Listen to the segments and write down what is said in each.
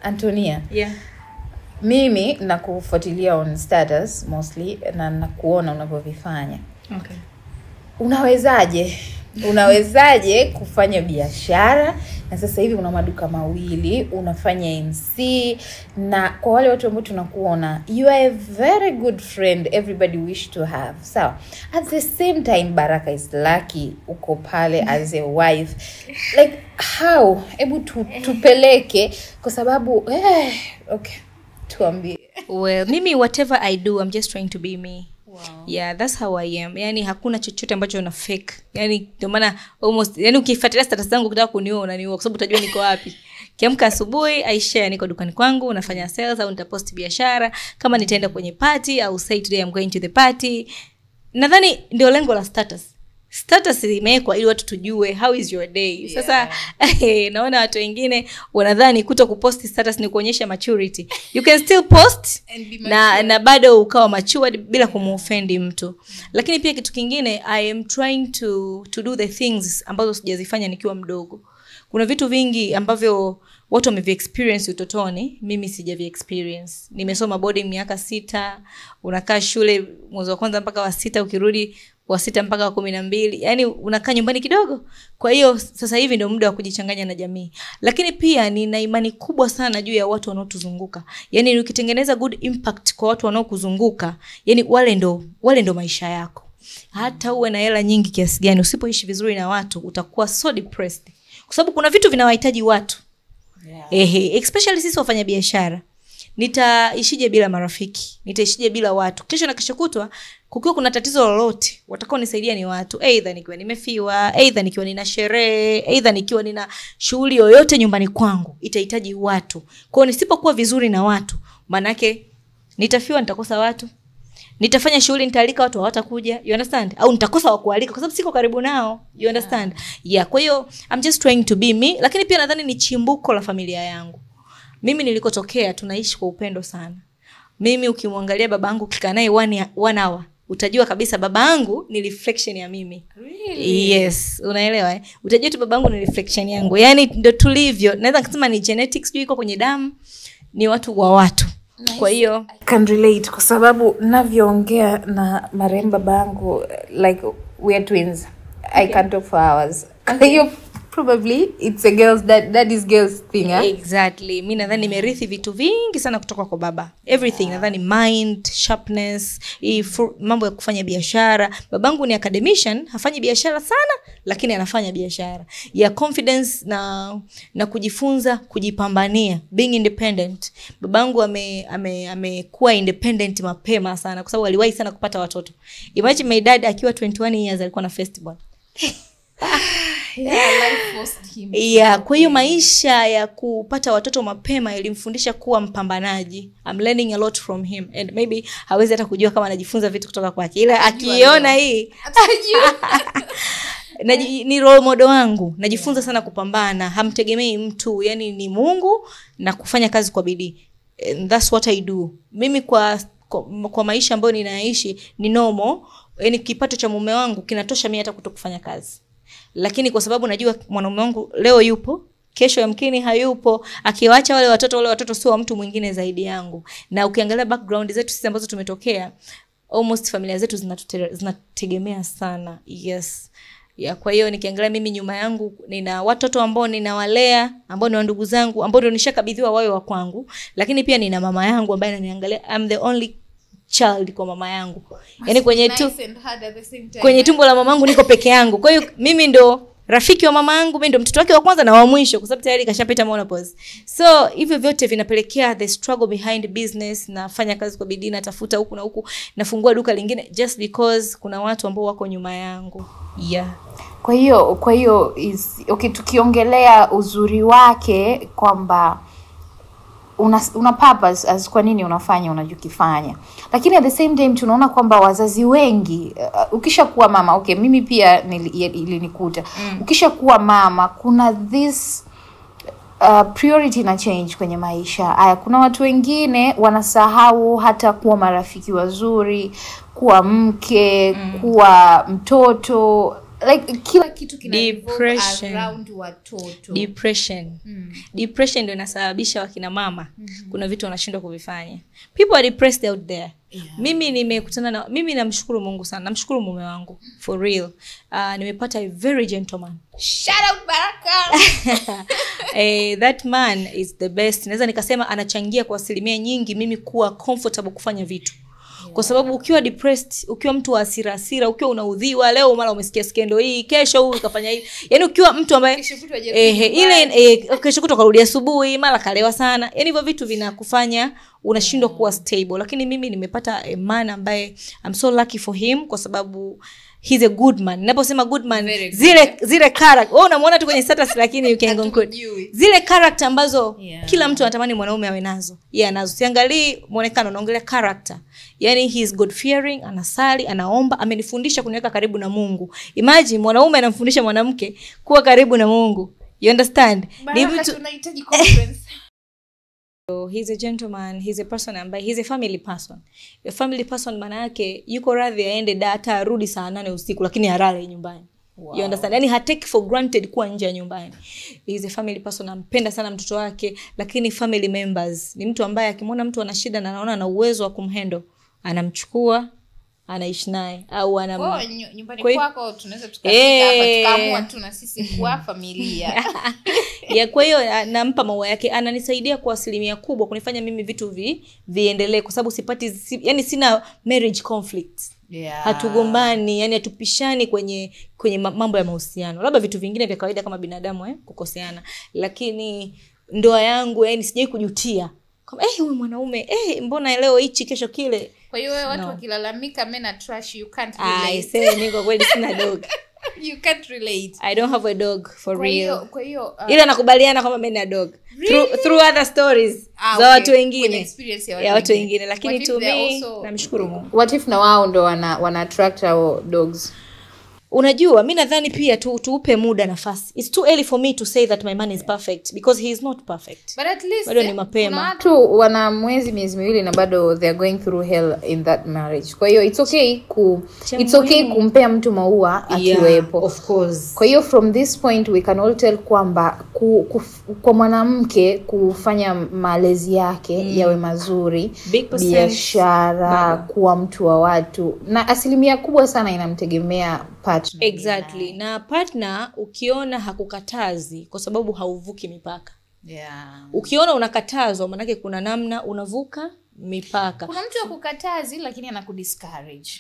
Antonia. Yeah. Mimi nakufuatilia on status mostly na nakuona unavyovifanya. Okay. Unawezaje kufanya biashara na sasa hivi una maduka mawili, unafanya MC, na kwa wale watu ambao tunakuona, you are a very good friend everybody wish to have. So at the same time Baraka is lucky uko pale as a wife. Like how able tupeleke kwa sababu okay, tuambie. Well, mimi whatever I do, I'm just trying to be me. Wow. Yeah, that's how I am. Yani hakuna chochote ambacho na fake. Yani ndio maana almost yani ukifuatilia status zangu ukitaka kuniona unaniona kwa sababu utajua niko wapi. Kiamka asubuhi I share niko dukani kwangu, nafanya sales au nitapost biashara, kama nitaenda kwenye party au say today I'm going to the party. Nadhani ndio lengo la status. Status imewekwa ili watu tujue how is your day. Sasa naona watu wengine wanadhani kupost status ni kuonyesha maturity. You can still post na bado ukawa matured bila kumuoffend mtu. Lakini pia kitu kingine, I am trying to do the things ambazo sijazifanya nikiwa mdogo. Kuna vitu vingi ambavyo watu wamevi-experience utotoni, mimi sijavi-experience. Nimesoma boarding miaka 6, unakaa shule mwezi wa kwanza mpaka wa 6, ukirudi wa 6 mpaka wa 12, yani unakaa nyumbani kidogo. Kwa hiyo sasa hivi ndio muda wa kujichanganya na jamii. Lakini pia nina imani kubwa sana juu ya watu wanaotuzunguka. Yani ukitengeneza good impact kwa watu wanaokuzunguka, yani wale ndo maisha yako. Hata uwe na hela nyingi kiasi gani, usipoishi vizuri na watu utakuwa so depressed. Kwa sababu kuna vitu vinawahitaji watu. Especially sisi wafanya biashara. Nitaishije bila marafiki? Nitaishije bila watu? Kesho na kesho kutwa kukiwa kuna tatizo lolote, watakao nisaidia ni watu. Either nikiwa nimefiwa, either nikiwa nina sherehe, either nikiwa nina shughuli yoyote nyumbani kwangu, itahitaji watu. Kwa hiyo nisipokuwa vizuri na watu, maana yake nitafiwa, nitakosa watu. Nitafanya shughuli nitaalika watu hawatakuja, you understand? Au nitakosa wa kualika kwa sababu siko karibu nao, you understand? Yeah, kwa hiyo I'm just trying to be me, lakini pia nadhani ni chimbuko la familia yangu. Mimi nilikotokea tunaishi kwa upendo sana. Mimi ukimwangalia babangu kika naye 1 hour, utajua kabisa babangu ni reflection ya mimi. Really? Yes, unaelewa Utajua tu babangu ni reflection yangu. Yani ndio tulivyo. Naweza kusema ni genetics, sijui iko kwenye damu, ni watu wa watu. Nice. Kwa hiyo I can relate kwa sababu navyoongea na marehemu babangu, like we are twins. Okay. I can't talk for hours. Kwa hiyo probably it's a that is girls thing. Exactly. Mimi nadhani nimerithi vitu vingi sana kutoka kwa baba. Everything, nadhani mind, sharpness, mambo ya kufanya biashara. Babangu ni academician, hafanyi biashara sana, lakini anafanya biashara. Ya confidence na kujifunza, kujipambania, being independent. Babangu amekuwa independent mapema sana kwa sababu aliwahi sana kupata watoto. Imagine my dad akiwa 21 years alikuwa na firstborn. Life forced him. Kwa hiyo maisha ya kupata watoto mapema ilimfundisha kuwa mpambanaji. I'm learning a lot from him, and maybe hawezi hata kujua kama anajifunza vitu kutoka kwake, ila akiona hii ni role model wangu. Najifunza sana kupambana, hamtegemei mtu, yani ni Mungu na kufanya kazi kwa bidii. And that's what I do. Mimi kwa maisha ambayo ninaishi ni normal, yani kipato cha mume wangu kinatosha mimi hata kutokufanya kazi. Lakini kwa sababu najua mwanaume wangu leo yupo, kesho yamkini hayupo, akiwaacha wale watoto sio wa mtu mwingine zaidi yangu. Na ukiangalia background zetu sisi ambazo tumetokea, almost familia zetu zinategemea sana. Yes. Kwa hiyo nikiangalia mimi nyuma yangu nina watoto ambao ninawalea, ambao ni ndugu zangu, ambao ndio nishakabidhiwa wawe wa kwangu, lakini pia nina mama yangu ambaye ananiangalia. I'm the only child kwa mama yangu. Yaani kwenye tumbo la mamangu niko peke yangu. Kwa hiyo mimi ndo rafiki wa mama yangu, mimi ndo mtoto wake wa kwanza na wa mwisho kwa sababu tayari kashapita menopause. So hivyo vyote vinapelekea the struggle behind business, nafanya kazi kwa bidii, natafuta huku na huku, nafungua duka lingine just because kuna watu ambao wako nyuma yangu. Kwa hiyo okay, tukiongelea uzuri wake kwamba una purpose as kwa nini unafanya unachokifanya. Lakini at the same time tunaona kwamba wazazi wengi ukishakuwa mama, okay mimi pia ilinikuta. Ukishakuwa mama kuna this priority na change kwenye maisha. Kuna watu wengine wanasahau hata kuwa marafiki wazuri, kuwa mke, kuwa mtoto. like kila kitu kina Depression. around watoto. Depression ndio inasababisha wakina mama kuna vitu wanashindwa kuvifanya. People are depressed out there. Mimi nimekutana na mimi namshukuru Mungu sana. Namshukuru mume wangu for real. Nimepata a very gentleman. Shout out Baraka. That man is the best. Naweza nikasema anachangia kwa asilimia nyingi mimi kuwa comfortable kufanya vitu. Kwa sababu ukiwa depressed, ukiwa mtu wa hasira, ukiwa unaudhiwa, leo mara umesikia skendo hii, kesho huyu kafanya hivi. Yaani ukiwa mtu ambaye kesho kutwa karudia asubuhi, mara kalewa sana. Yaani hivyo vitu vinakufanya unashindwa kuwa stable. Lakini mimi nimepata a man ambaye I'm so lucky for him kwa sababu he's a good man. Ninaposema good man, zile character. Wewe unamuona tu kwenye status lakini you can conclude. Zile character ambazo kila mtu anatamani mwanaume awe nazo. Yeye anazo. Siangalii muonekano, naongelea character. Yaani he is God fearing, anasali, anaomba, amenifundisha kuniweka karibu na Mungu. Imagine mwanaume anamfundisha mwanamke kuwa karibu na Mungu. You understand? Ni mtu tunahitaji conference. So he's a gentleman, he's a person ambaye he's a family person. A family person maana yake yuko radhi aende data arudi saa 8 usiku lakini halale nyumbani. Wow. You understand? Yani hatake for granted kuwa nje ya nyumbani. He's a family person, anampenda sana mtoto wake, lakini family members ni mtu ambaye akimwona mtu ana shida na anaona ana uwezo wa kumhandle, anamchukua, anaishi naye au nyumbani kwako tunaweza tukafika hapa tukaamua tu na sisi kuwa familia. Kwa hiyo nampa maua yake, ananisaidia kwa asilimia kubwa kunifanya mimi vitu viendelee kwa sababu yani sina marriage conflict. Hatugombani, yani hatupishani kwenye mambo ya mahusiano. Labda vitu vingine vya kawaida kama binadamu kukoseana, lakini ndoa yangu yani sijai kujutia. Kama huyu mwanaume mbona leo hichi kesho kile. Kwa hiyo wewe watu wakilalamika men are trash, you can't relate. I say niko kweli sina dog. You can't relate. I don't have a dog for real. Kwa hiyo ila nakubaliana kwamba men are dog. Really? Through other stories za watu wengine. Experience ya watu wengine lakini to me namshukuru Mungu. What if na wao ndo wana attract our dogs? Unajua mimi nadhani pia tuupe muda nafasi. It's too early for me to say that my man is perfect because he is not perfect. But at least bado ni mapema. Kuna watu wana miezi miwili na bado they are going through hell in that marriage. Kwa hiyo it's okay kumpea mtu maua akiwepo. Of course. Kwa hiyo from this point we can all tell kwamba kwa mwanamke kufanya malezi yake yawe mazuri, biashara, kuwa mtu wa watu, na asilimia kubwa sana inamtegemea partner. Exactly. Na partner ukiona hakukatazi kwa sababu hauvuki mipaka. Ukiona unakatazwa maana yake kuna namna unavuka mipaka. Kuna mtu akukatazi lakini anakudiscourage.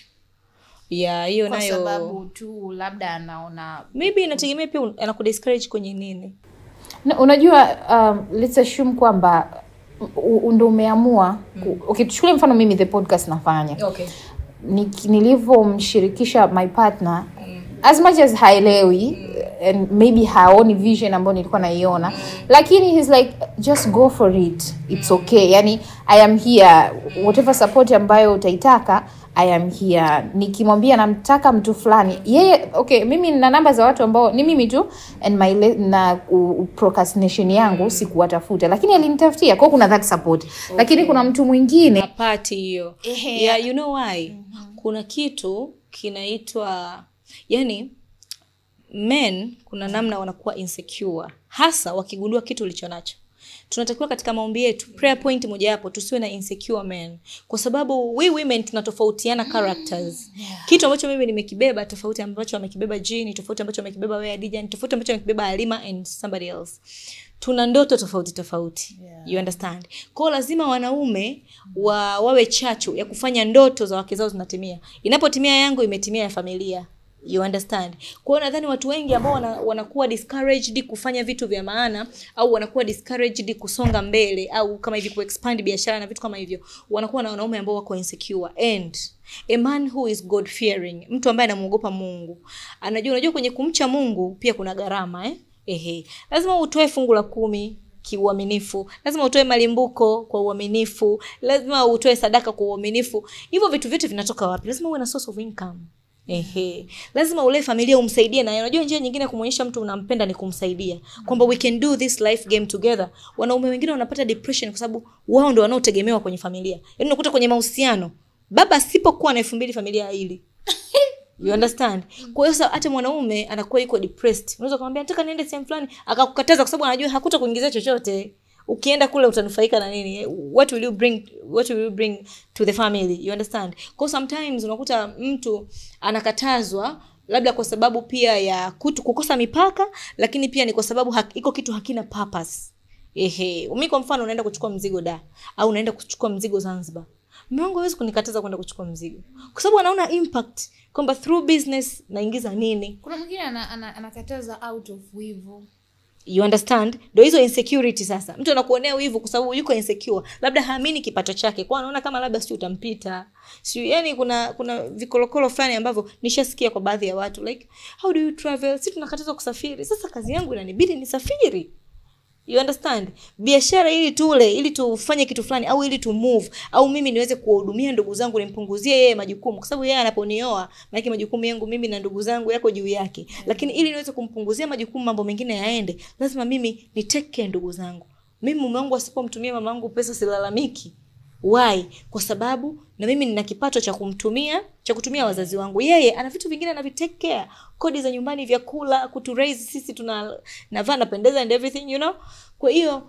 Hiyo nayo kwa sababu tu labda anaona maybe inategemea pia anakudiscourage kwenye nini. Unajua let's assume kwamba ndio umeamua tuchukulie mfano mimi the podcast nafanya. Okay. Nilivomshirikisha my partner as much as haelewi and maybe haoni vision ambayo nilikuwa naiona, lakini he's like just go for it, it's okay, yani I am here, whatever support ambayo utaitaka I am here. Nikimwambia namtaka mtu fulani yeye okay, mimi na namba za watu ambao ni mimi tu and na procrastination yangu sikuwatafuta, lakini alinitafutia, kwa kuna that support. Okay. Lakini kuna mtu mwingine apati hiyo. You know why? Kuna kitu kinaitwa yani men kuna namna wanakuwa insecure hasa wakigundua kitu ulichonacho. Tunatakiwa katika maombi yetu prayer point moja hapo tusiwe na insecure men, kwa sababu we women tunatofautiana characters. Kitu ambacho mimi nimekibeba tofauti ambacho amekibeba Jean, tofauti ambacho amekibeba wewe Adija, tofauti ambacho amekibeba Halima and somebody else. Tuna ndoto tofauti. You understand? Kwa lazima wanaume wawe chachu ya kufanya ndoto za wake zao zinatimia. Inapotimia yangu imetimia ya familia. You understand? Kwa hiyo nadhani watu wengi ambao wanakuwa discouraged kufanya vitu vya maana au wanakuwa discouraged kusonga mbele au kama hivi kuexpand biashara na vitu kama hivyo, wanakuwa na wanaume ambao wako insecure. And a man who is God fearing, mtu ambaye anamuogopa Mungu, unajua kwenye kumcha Mungu pia kuna gharama lazima utoe fungu la 10 kiuaminifu, lazima utoe malimbuko kwa uaminifu, lazima utoe sadaka kwa uaminifu. Hivyo vitu vyote vinatoka wapi? Lazima uwe na source of income. Lazima ule familia umsaidie, na unajua njia nyingine kumuonyesha mtu unampenda ni kumsaidia kwamba we can do this life game together. Wanaume wengine wanapata depression kwa sababu wao ndio wanaotegemewa kwenye familia. Yaani unakuta kwenye mahusiano baba asipokuwa na 2000 familia hili You understand? Kwa hiyo hata mwanaume anakuwa yuko depressed. Unaweza kumwambia nataka niende sehemu fulani, akakukataza kwa sababu anajua hakuta kuingizia chochote. Ukienda kule utanufaika na nini? What will you bring to the family? You understand? Kwa sometimes unakuta mtu anakatazwa labda kwa sababu pia ya kukosa mipaka, lakini pia ni kwa sababu iko kitu hakina purpose. Mimi kwa mfano unaenda kuchukua mzigo Dar au unaenda kuchukua mzigo Zanzibar. Mume wangu hawezi kunikataza kwenda kuchukua mzigo kwa sababu anaona impact kwamba through business naingiza nini. Kuna mwingine anakataza out of wivu. You understand? Ndio hizo insecurity sasa. Mtu anakuonea wivu kwa sababu yuko insecure. Labda haamini kipato chake. Kwa anaona kama labda si utampita. Yani kuna vikolokolo fulani ambavyo nishasikia kwa baadhi ya watu like how do you travel? Sisi tunakatazwa kusafiri. Sasa kazi yangu inanibidi nisafiri. You understand? Biashara ili tufanye kitu fulani au ili to move au mimi niweze kuwahudumia ndugu zangu nimpunguzie yeye majukumu kwa sababu yeye anaponioa maana majukumu yangu mimi na ndugu zangu yako juu yake. Lakini ili niweze kumpunguzia majukumu mambo mengine yaende, lazima mimi ni take care ndugu zangu. Mimi mume wangu asipomtumia mama yangu pesa silalamiki. Why? Kwa sababu na mimi nina kipato cha kutumia wazazi wangu. Yeye ana vitu vingine anavitake care. Kodi za nyumbani, vyakula, raise sisi tunavaa napendeza and everything, you know. Kwa hiyo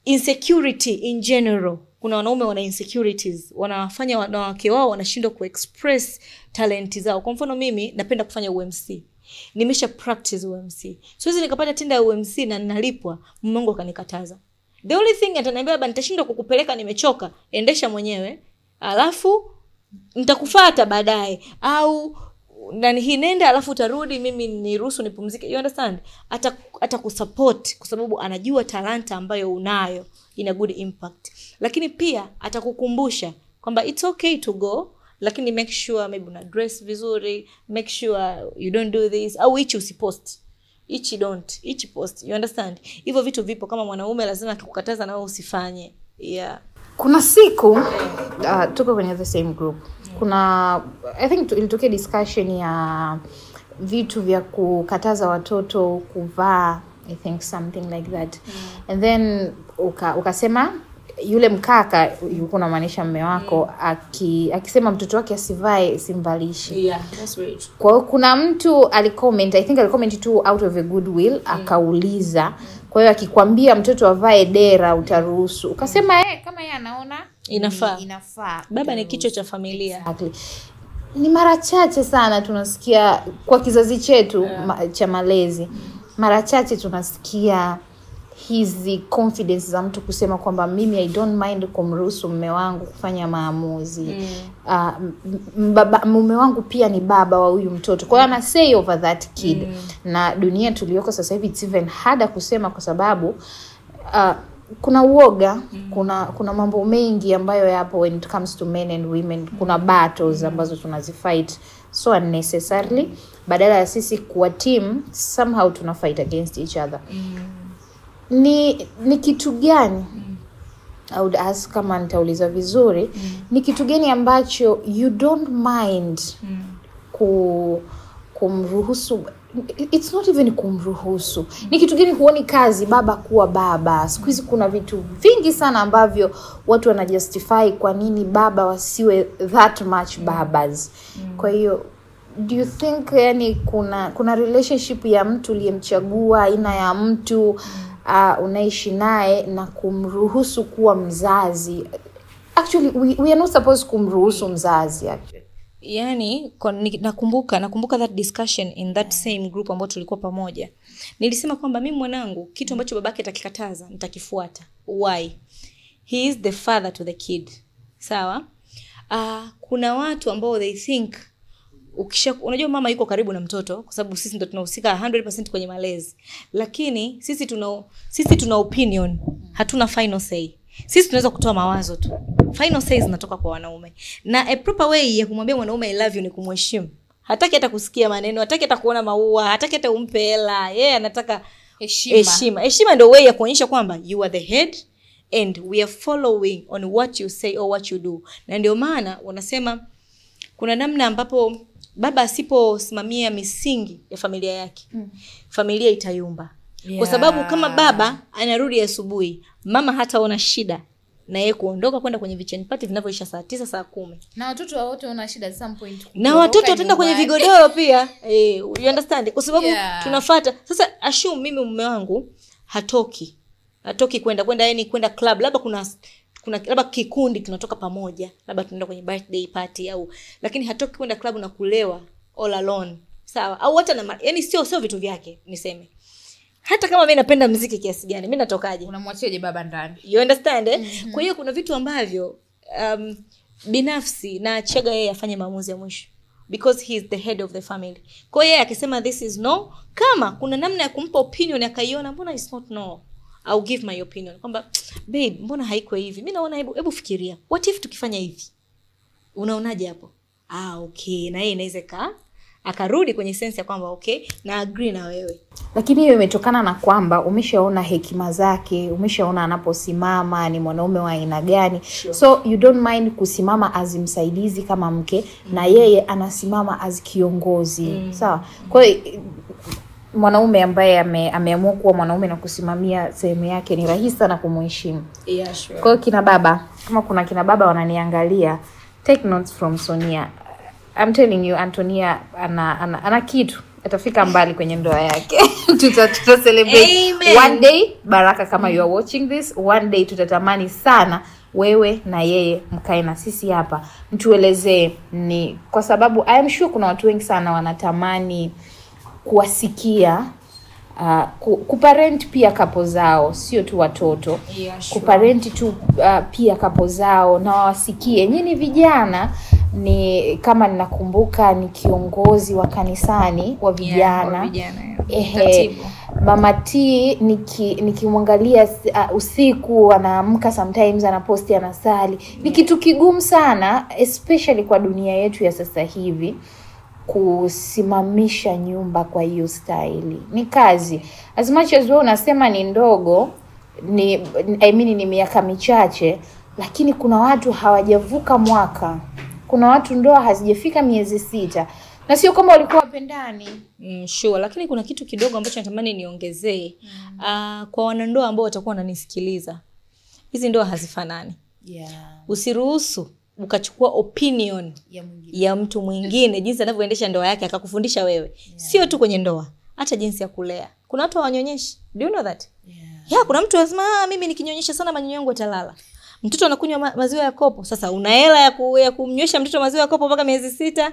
insecurity in general. Kuna wanaume wana insecurities, wanawafanya wanawake wao wanashindwa kuexpress talent zao. Kwa mfano mimi napenda kufanya UMC. Nimesha practice UMC. Siwezi nikapata tenda ya UMC na ninalipwa, mume wangu akanikataza. The only thing ataniambia baba nitashindwa kukupeleka nimechoka, endesha mwenyewe. Alafu nitakufuata baadaye au ndani hii nenda alafu utarudi mimi niruhusu nipumzike. You understand? Atakusupport kwa sababu anajua talanta ambayo unayo ina good impact. Lakini pia atakukumbusha kwamba it's okay to go, lakini make sure maybe una dress vizuri, make sure you don't do this au hichi usipost. Hichi post. You understand? Hivyo vitu vipo kama mwanaume lazima akikukataza na wewe usifanye. Yeah. Kuna siku tuko kwenye the same group. Kuna I think ilitokea discussion ya vitu vya kukataza watoto kuvaa, I think something like that. And then ukasema yule mkaka yuko unamaanisha mume wako akisema mtoto wake asivae simvalishi. Yeah, that's right. Kwa hiyo kuna mtu alicomment, I think alicomment tu out of a goodwill, akauliza kwa hiyo akikwambia mtoto avae dera utaruhusu. Ukasema kama yeye anaona inafaa. Baba ni kichwa cha familia. Exactly. Ni mara chache sana tunasikia kwa kizazi chetu cha malezi. Mara chache tunasikia hizi confidence za mtu kusema kwamba mimi I don't mind kumruhusu mume wangu kufanya maamuzi. Mume wangu pia ni baba wa huyu mtoto. Kwa hiyo ana say over that kid. Na dunia tuliyoko sasa hivi it's even harder kusema kwa sababu kuna uoga, kuna mambo mengi ambayo yapo when it comes to men and women. Kuna battles ambazo tunazifight so unnecessarily. Badala ya sisi kuwa team, somehow tuna fight against each other. Ni kitu gani? I would ask kama nitauliza vizuri. Ni kitu gani ambacho you don't mind kumruhusu? It's not even kumruhusu. Ni kitu gani huoni kazi baba kuwa baba? Siku hizi kuna vitu vingi sana ambavyo watu wanajustify kwa nini baba wasiwe that much babas. Kwa hiyo do you think yani kuna relationship ya mtu uliyemchagua, aina ya mtu unaishi naye na kumruhusu kuwa mzazi? Actually we are not supposed kumruhusu mzazi actually. Yani nakumbuka that discussion in that same group ambayo tulikuwa pamoja. Nilisema kwamba mimi mwanangu kitu ambacho babake atakikataza nitakifuata. Why? He is the father to the kid. Sawa? Kuna watu ambao they think unajua mama yuko karibu na mtoto kwa sababu sisi ndio tunahusika 100% kwenye malezi. Lakini sisi tuna opinion, hatuna final say. Sisi tunaweza kutoa mawazo tu. Final say zinatoka kwa wanaume. Na a proper way ya kumwambia mwanaume I love you ni kumheshimu. Hataki hata kusikia maneno, hataki hata kuona maua, hataki hata umpe hela. Yeye anataka heshima. Heshima ndio way ya kuonyesha kwamba you are the head and we are following on what you say or what you do. Na ndio maana wanasema kuna namna ambapo baba asiposimamia misingi ya familia yake, familia itayumba. Yeah. Kwa sababu kama baba anarudi asubuhi, mama hataona shida na yeye kuondoka kwenda kwenye vichen party vinavyoisha saa 9 saa 10. Na watoto wote wana shida some point. Na watoto wataenda kwenye vigodoro pia. You understand? Kwa sababu tunafuata. Sasa assume mimi mume wangu hatoki kwenda yani kwenda club, labda kuna labda kikundi tunatoka pamoja, labda tunaenda kwenye birthday party au, lakini hatoki kwenda club na kulewa all alone. Sawa? Au hata yani sio vitu vyake niseme. Hata kama mimi napenda muziki kiasi gani, mimi natokaje? Unamwachiaje baba ndani? You understand? Kwa hiyo kuna vitu ambavyo binafsi na chaga yeye afanye maamuzi ya mwisho, because he is the head of the family. Kwa hiyo akisema this is no, kama kuna namna ya kumpa opinion akaiona mbona it's not no, I'll give my opinion kwamba babe mbona haiko hivi, mimi naona hebu fikiria, what if tukifanya hivi, unaonaje hapo? Okay, na yeye inaweza akarudi kwenye sense ya kwamba okay na agree na wewe. Lakini hiyo imetokana na kwamba umeshaona hekima zake, umeshaona anaposimama ni mwanaume wa aina gani. Sure. So you don't mind kusimama as msaidizi kama mke na yeye anasimama as kiongozi. Sawa? Kwa hiyo mwanaume ambaye ameamua kuwa mwanaume na kusimamia sehemu yake ni rahisi sana kumheshimu. Yeah, sure. Kwa hiyo kina baba, kama kuna kina baba wananiangalia, take notes from Sonia. I'm telling you, Antonia ana kitu, atafika mbali kwenye ndoa yake. tuta celebrate. Amen. One day, Baraka, kama you are watching this, one day tutatamani sana wewe na yeye mkae na sisi hapa mtuelezee, ni kwa sababu I am sure kuna watu wengi sana wanatamani kuwasikia kuparent pia kapo zao, sio tu watoto. Yeah, sure. Kuparent tu pia kapo zao na wasikie. Nyinyi vijana, ni kama ninakumbuka ni kiongozi wa kanisani wa vijana. Mama T nikimwangalia usiku anaamka, sometimes anaposti anasali. Ni kitu kigumu sana especially kwa dunia yetu ya sasa hivi kusimamisha nyumba kwa hiyo style. Ni kazi. As much as wewe unasema ni ndogo, ni miaka michache, lakini kuna watu hawajavuka mwaka. Kuna watu ndoa hazijafika miezi 6. Na sio kama walikuwa wapendani. Sure, lakini kuna kitu kidogo ambacho natamani niongezee. Kwa wanandoa ambao watakuwa wananisikiliza. Hizi ndoa hazifanani. Yeah. Usiruhusu ukachukua opinion ya mtu mwingine jinsi anavyoendesha ndoa yake akakufundisha wewe. Yeah. Sio tu kwenye ndoa, hata jinsi ya kulea. Kuna watu hawanyonyeshi. Do you know that? Yeah, kuna mtu anasema mimi nikinyonyesha sana manyonyo yangu yatalala. Mtoto anakunywa maziwa ya kopo. Sasa una hela ya kumnywesha mtoto maziwa ya kopo mpaka miezi 6?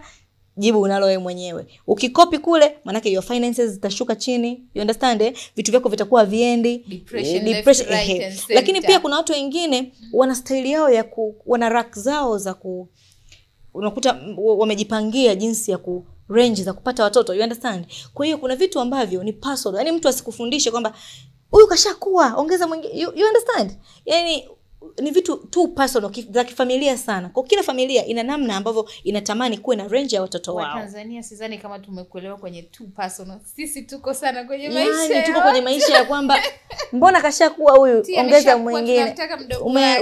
Jibu unalo wewe mwenyewe. Ukikopi kule, manake your finances zitashuka chini. You understand? Vitu vyako vitakuwa viendi. Depression right. Lakini pia kuna watu wengine wana style yao ya wana rack zao za unakuta wamejipangia jinsi ya range za kupata watoto. You understand? Kwa hiyo kuna vitu ambavyo ni personal. Yaani mtu asikufundishe kwamba huyu kashakuwa, ongeza mwingine. You understand? Yaani ni vitu tu personal za kifamilia sana. Kwa kila familia ina namna ambavyo inatamani kuwe na range ya watoto wao. Kwa Tanzania sidhani kama tumekuelewa kwenye tu personal. Sisi tuko sana kwenye maisha. Yaani tuko kwenye maisha ya kwamba mbona kashakuwa huyu, ongeza mwingine.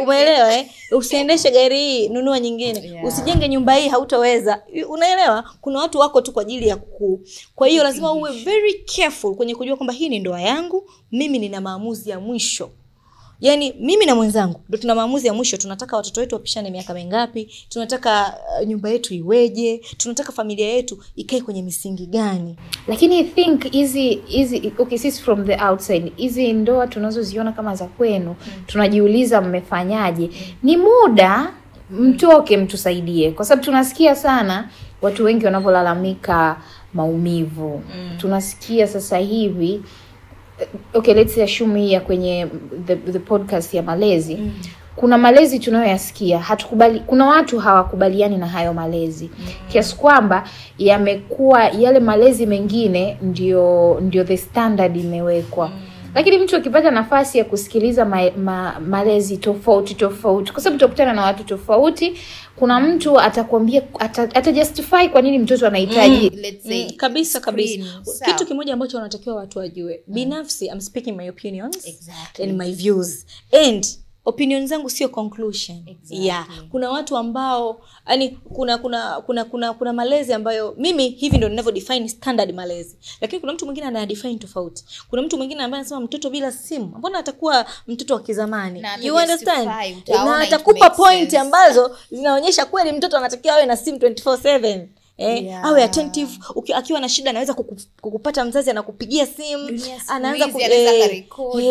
Umeelewa Usiendeshe gari hii, nunua nyingine. Yeah. Usijenge nyumba hii, hautaweza. Unaelewa? Kuna watu wako tu kwa ajili ya Kwa hiyo lazima uwe very careful kwenye kujua kwamba hii ni ndoa yangu, mimi nina maamuzi ya mwisho. Yaani mimi na mwenzangu ndio tuna maamuzi ya mwisho. Tunataka watoto wetu wapishane miaka mingapi, tunataka nyumba yetu iweje, tunataka familia yetu ikae kwenye misingi gani. Lakini I think hizi okay, sisi from the outside hizi ndoa tunazoziona kama za kwenu, tunajiuliza mmefanyaje? Ni muda mtoke mtusaidie, kwa sababu tunasikia sana watu wengi wanapolalamika maumivu. Tunasikia sasa hivi okay, let's assume ya kwenye the podcast ya malezi. Kuna malezi tunayoyasikia hatukubali, kuna watu hawakubaliani na hayo malezi. Kiasi kwamba yamekuwa yale malezi mengine ndio the standard imewekwa. Lakini mtu akipata nafasi ya kusikiliza malezi tofauti, kwa sababu utakutana na watu tofauti, kuna mtu atakwambia atajustify kwa nini mtoto anahitaji let's say kabisa. Kitu kimoja ambacho wanatakiwa watu wajue. Binafsi I'm speaking my opinions and my views, and opinion zangu sio conclusion. Exactly. Yeah. Kuna watu ambao yani kuna malezi ambayo mimi hivi ndio ninavyo define standard malezi. Lakini kuna mtu mwingine ana define tofauti. Kuna mtu mwingine ambaye anasema mtoto bila simu, mbona atakuwa mtoto wa kizamani? You understand? Na atakupa point ambazo zinaonyesha kweli mtoto anatakiwa awe na simu 24/7. Awe attentive. Akiwa na shida anaweza kukupata, mzazi anakupigia simu,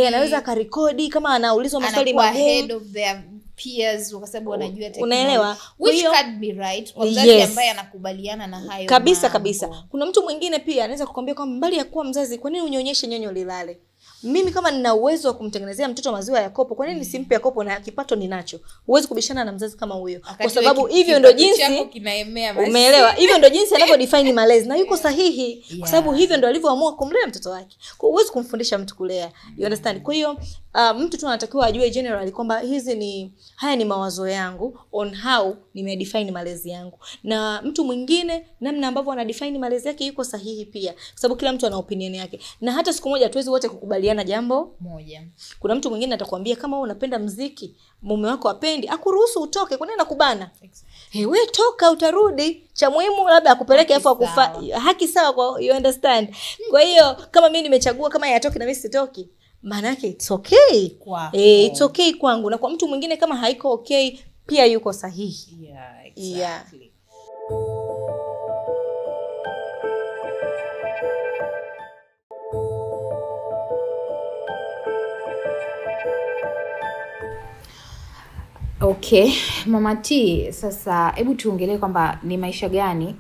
anaweza karekodi kama anaulizwa maswali ahead of their peers kwa sababu wanajua technology. Unaelewa? Which can be right kwa mzazi ambaye anakubaliana na hayo kabisa. Kuna mtu mwingine pia anaweza kukwambia kwamba mbali ya kuwa mzazi, kwa nini unyonyeshe nyonyo lilale? Mimi kama nina uwezo wa kumtengenezea mtoto maziwa ya kopo, kwa nini nisimpe ya kopo na kipato ninacho? Huwezi kubishana na mzazi kama huyo. Kwa sababu hivyo ndio jinsi umeelewa. Hivyo ndio jinsi anavyo define malezi na yuko sahihi, kwa sababu hivyo ndio alivyoamua kumlea mtoto wake. Kwa huwezi kumfundisha mtu kulea. You understand? Kwa hiyo mtu tu anatakiwa ajue generally kwamba haya ni mawazo yangu on how nimedefine malezi yangu. Na mtu mwingine namna ambavyo ana define malezi yake yuko sahihi pia, kwa sababu kila mtu ana opinion yake. Na hata siku moja tuwezi wote kukubaliana jambo moja. Kuna mtu mwingine atakwambia kama wewe unapenda muziki, mume wako apendi, akuruhusu utoke, kwa nini anakubana? Wewe toka, utarudi. Cha muhimu labda akupeleke afu haki sawa kwa, you understand? Kwa hiyo kama mimi nimechagua kama yatoki na mimi sitoki, maana yake it's okay. It's okay kwangu, na kwa mtu mwingine kama haiko okay pia yuko sahihi. Exactly. Okay, Mama T, sasa hebu tuongelee kwamba ni maisha gani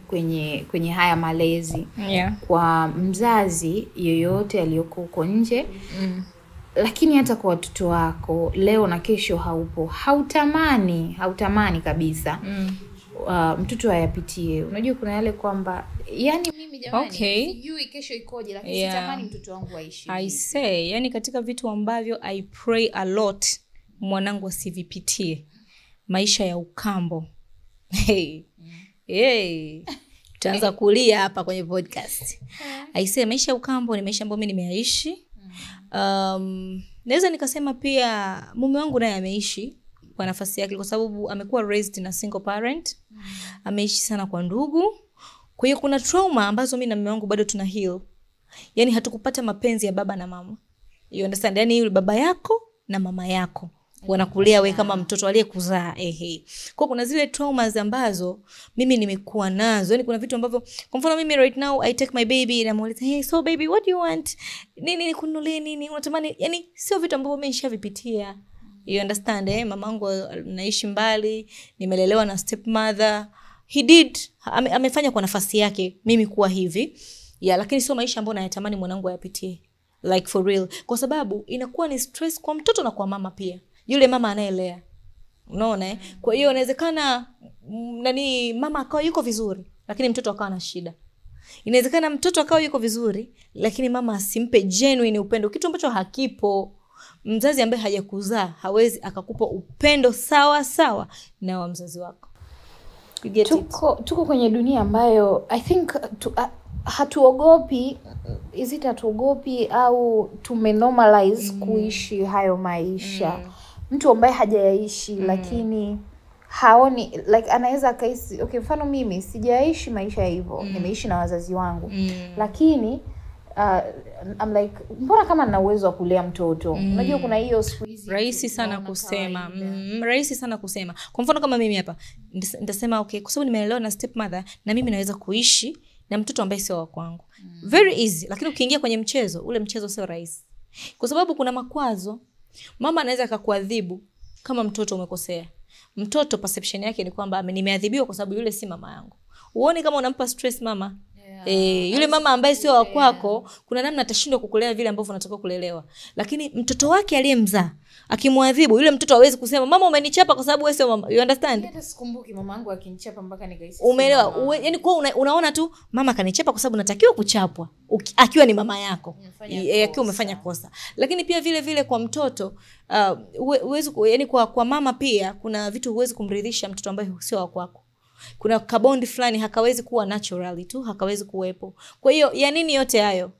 kwenye haya malezi kwa mzazi yoyote aliyoko huko nje. Lakini hata kwa watoto wako leo na kesho haupo, hautamani kabisa mtoto ayapitie. Unajua kuna yale kwamba yani mimi jamani sijui kesho ikoje, lakini sitamani mtoto wangu aishi. I say, yani katika vitu ambavyo I pray a lot mwanangu asivipitie, maisha ya ukambo. Tutaanza kulia hapa kwenye podcast. I say maisha ya ukambo ni maisha ambayo mimi nimeyaishi. Naweza nikasema pia mume wangu naye ameishi kwa nafasi yake, kwa sababu amekuwa raised na single parent. Ameishi sana kwa ndugu. Kwa hiyo kuna trauma ambazo mimi na mume wangu bado tuna heal. Yani hatukupata mapenzi ya baba na mama. You understand? Yani yule baba yako na mama yako wanakulea wewe kama mtoto aliyekuzaa. Kwa kuna zile traumas ambazo mimi nimekuwa nazo. Yani kuna vitu ambavyo, kwa mfano mimi right now I take my baby na muuliza, so baby what do you want? Nini nikununulie nini? Unatamani? Yani sio vitu ambavyo mimi nishavipitia. You understand? Mamangu naishi mbali, nimelelewa na stepmother. Amefanya kwa nafasi yake mimi kuwa hivi. Lakini sio maisha ambayo nayatamani mwanangu ayapitie. Like for real. Kwa sababu inakuwa ni stress kwa mtoto na kwa mama pia. Yule mama anayelea. Unaona Kwa hiyo inawezekana mama akawa yuko vizuri lakini mtoto akawa na shida. Inawezekana mtoto akawa yuko vizuri lakini mama asimpe genuine upendo, kitu ambacho hakipo. Mzazi ambaye hajakuzaa hawezi akakupa upendo sawa sawa na wa mzazi wako. Tuko kwenye dunia ambayo I think hatuogopi, hatuogopi au tumenormalize kuishi hayo maisha. Mtu ambaye hajayaishi lakini haoni, like anaweza akahisi okay, mfano mimi sijaishi maisha hivyo, nimeishi na wazazi wangu. Lakini I'm like, mbona kama nina uwezo wa kulea mtoto? Unajua kuna hiyo squeeze. Rahisi sana kusema. Rahisi sana kusema. Kwa mfano kama mimi hapa nitasema okay, kwa sababu nimelelewa na stepmother na mimi naweza kuishi na mtoto ambaye sio wa kwangu. Very easy. Lakini ukiingia kwenye mchezo, ule mchezo sio rahisi. Kwa sababu kuna makwazo. Mama anaweza akakuadhibu kama mtoto umekosea. Mtoto perception yake ni kwamba nimeadhibiwa kwa sababu yule si mama yangu. Uone kama unampa stress mama. Yule mama ambaye sio wa kwako, kuna namna atashindwa kukulea vile ambavyo unataka kulelewa. Lakini mtoto wake aliyemzaa akimwadhibu, yule mtoto hawezi kusema mama umenichapa kwa sababu wewe sio mama. You understand? Hata sikumbuki mamangu akinichapa mpaka nikahisi. Umeelewa? Yani kwa unaona tu mama kanichapa kwa sababu natakiwa kuchapwa akiwa ni mama yako. Akiwa umefanya kosa. Lakini pia vile vile kwa mtoto huwezi yani kwa mama pia kuna vitu huwezi kumridhisha mtoto ambaye sio wa kwako. Kuna kabondi fulani hakawezi kuwa naturally tu, hakawezi kuwepo. Kwa hiyo ya nini yote hayo?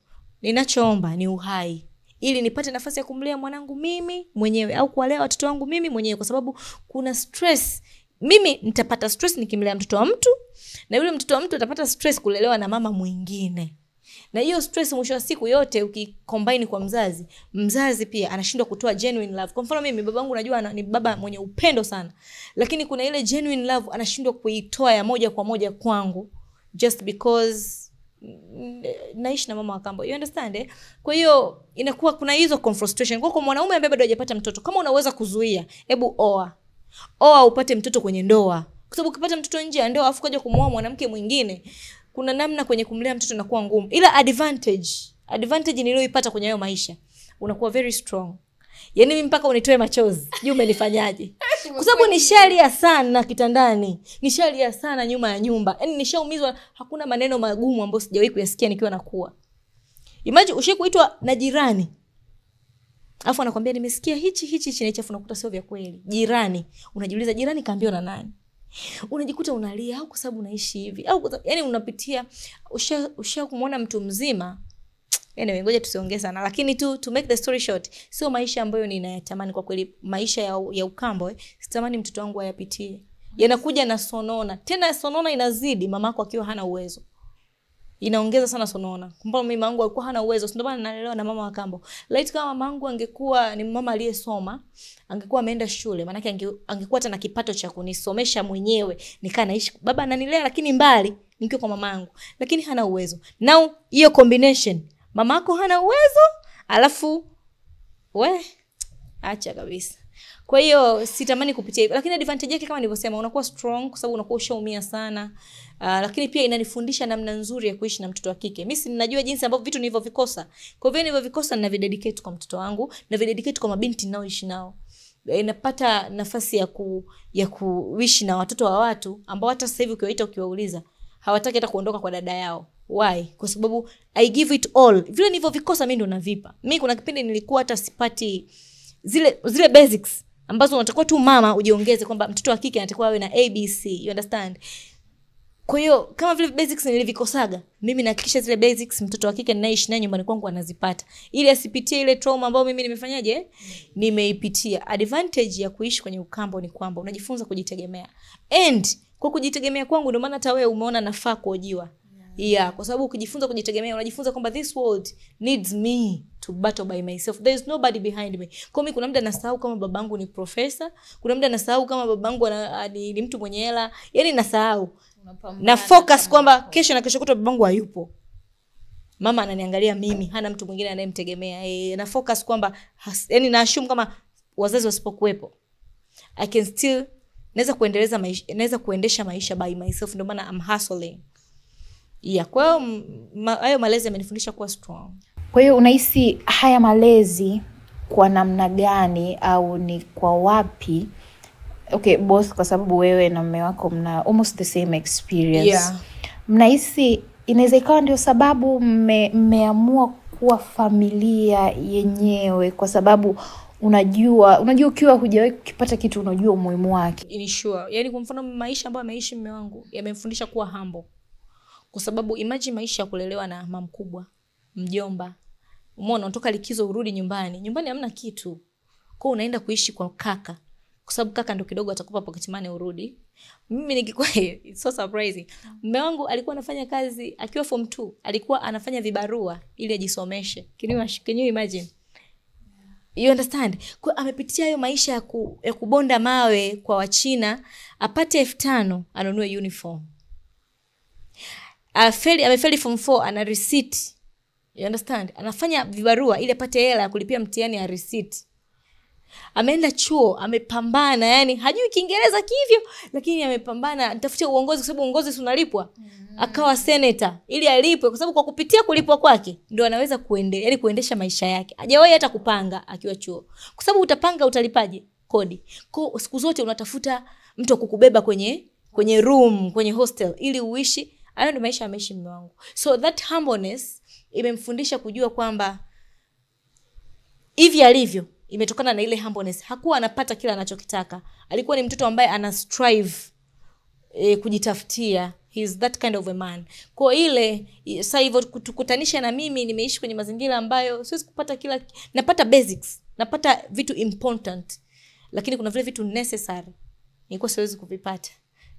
Ninachoomba ni uhai. ili nipate nafasi ya kumlea mwanangu mimi mwenyewe au kuwalea watoto wangu mimi mwenyewe, kwa sababu kuna stress. Mimi nitapata stress nikimlea mtoto wa mtu, na yule mtoto wa mtu atapata stress kulelewa na mama mwingine. Na hiyo stress mwisho wa siku yote ukicombine kwa mzazi pia anashindwa kutoa genuine love. Kwa mfano mimi babangu najua ni baba mwenye upendo sana, lakini kuna ile genuine love anashindwa kuitoa ya moja kwa moja kwangu just because naishi na mama wa kambo. You understand eh? Kwa hiyo inakuwa kuna hizo frustration. Kwa mwanaume ambaye bado hajapata mtoto, kama unaweza kuzuia, hebu oa upate mtoto kwenye ndoa. Kwa sababu ukipata mtoto nje ya ndoa afu kaja kumuoa mwanamke mwingine, kuna namna kwenye kumlea mtoto inakuwa ngumu. Ila advantage niliyoipata kwenye hayo maisha, unakuwa very strong. Yaani mimi mpaka unitoe machozi, sijui umenifanyaje. Kwa sababu nishalia sana kitandani, nishalia sana nyuma ya nyumba. Yaani nishaumizwa, hakuna maneno magumu ambayo sijawahi kuyasikia nikiwa nakuwa. Imagine ushakuitwa na jirani, afu anakuambia nimesikia hichi na hichi, afu unakuta sio vya kweli. Jirani, unajiuliza jirani kaambiwa na nani? Unajikuta unalia au kwa sababu unaishi hivi au kwa sababu, yani unapitia kumuona mtu mzima. Anyway, ngoja tusiongee sana, lakini to make the story short, sio maisha ambayo ninayatamani kwa kweli. Maisha ya ukambo sitamani mtoto wangu ayapitie. Yanakuja na sonona, tena sonona inazidi mamako akiwa hana uwezo, inaongeza sana sonona. Kumbe mimi mamangu alikuwa hana uwezo, ndio maana nalelewa na mama wa kambo. Light kama mamangu angekuwa ni mama aliyesoma, angekuwa ameenda shule, maana yake angekuwa hata na kipato cha kunisomesha mwenyewe, nikaa naishi baba ananilea lakini mbali nikiwa kwa mamangu, lakini hana uwezo. Now hiyo combination, mamako hana uwezo, alafu acha kabisa. Kwa hiyo sitamani kupitia hivyo, lakini advantage yake kama nilivyosema, unakuwa strong kwa sababu unakuwa ushaumia sana. Lakini pia inanifundisha namna nzuri ya kuishi na mtoto wa kike. Mimi ninajua jinsi ambavyo vitu nilivyovikosa. Kwa hivyo nilivyovikosa ninavidedicate kwa mtoto wangu, na videdicate kwa mabinti ninaoishi nao. Inapata nafasi ya kuishi na watoto wa watu ambao hata sasa hivi ukiwaita ukiwauliza hawataki hata kuondoka kwa dada yao. Why? Kwa sababu I give it all. Vile nilivyovikosa mimi ndo navipa. Mimi kuna kipindi nilikuwa hata sipati zile basics ambazo unatakiwa tu mama ujiongeze kwamba mtoto wa kike anatakiwa awe na ABC. You understand? Kwa hiyo kama vile basics nilivikosaga, mimi nahakikisha zile basics mtoto wa kike ninaishi naye nyumbani kwangu anazipata, ili asipitie ile trauma ambayo mimi nimefanyaje, nimeipitia. Advantage ya kuishi kwenye ukambo ni kwamba unajifunza kujitegemea. And kwa kujitegemea kwangu ndio maana hata wewe umeona nafaa kuojiwa. Yeah, kwa sababu ukijifunza kujitegemea unajifunza kwamba this world needs me to battle by myself. There is nobody behind me. Kwa mimi kuna muda nasahau kama babangu ni professor, kuna muda nasahau kama babangu ni mtu mwenye hela. Yaani nasahau. Na focus kwamba kesho na kesho kutwa babangu hayupo. Mama ananiangalia mimi, hana mtu mwingine anayemtegemea. Na focus kwamba yani na assume kama wazazi wasipokuepo, I can still naweza kuendesha maisha by myself. Ndio maana I'm hustling. Yeah, kwa hiyo hayo malezi yamenifundisha kuwa strong. Kwa hiyo unahisi haya malezi kwa namna gani au ni kwa wapi? Okay, both kwa sababu wewe na mume wako mna almost the same experience. Yeah. Mnahisi inaweza ikawa ndio sababu mmeamua kuwa familia yenyewe, kwa sababu unajua ukiwa hujawahi kupata kitu unajua umuhimu wake. Ni sure. Yaani kwa mfano maisha ambayo ameishi mume wangu yamemfundisha kuwa humble. Kwa sababu imagine maisha ya kulelewa na mama mkubwa, mjomba. Umeona unatoka likizo urudi nyumbani. Nyumbani hamna kitu. Kwa unaenda kuishi kwa kaka. Kwa sababu kaka ndo kidogo atakupa pocket money urudi. Mimi nikikuwa it's so surprising. Mume wangu alikuwa anafanya kazi akiwa form 2, alikuwa anafanya vibarua ili ajisomeshe. Can you imagine? You understand? Kwa amepitia hayo maisha ya kubonda mawe kwa Wachina, apate 5,000 anunue uniform. Amefeli form 4 ana receipt. You understand? Anafanya vibarua ili apate hela ya kulipia mtihani ya receipt. Ameenda chuo, amepambana, yani hajui Kiingereza kivyo, lakini amepambana nitafutia uongozi kwa sababu uongozi unalipwa. Akawa senator ili alipwe, kwa sababu kwa kupitia kulipwa kwake ndio anaweza kuendesha maisha yake. Hajawahi hata kupanga akiwa chuo. Kwa sababu utapanga utalipaje? Kodi. Kwa siku zote unatafuta mtu kukubeba kwenye room, kwenye hostel ili uishi. Hayo ndio maisha ameishi mume wangu. So that humbleness imemfundisha kujua kwamba hivi alivyo imetokana na ile humbleness. Hakuwa anapata kila anachokitaka. Alikuwa ni mtoto ambaye ana strive kujitafutia. He's that kind of a man. Kwa ile sasa hivyo tukutanisha na mimi nimeishi kwenye mazingira ambayo siwezi kupata napata basics, napata vitu important, lakini kuna vile vitu necessary nilikuwa siwezi kuvipata.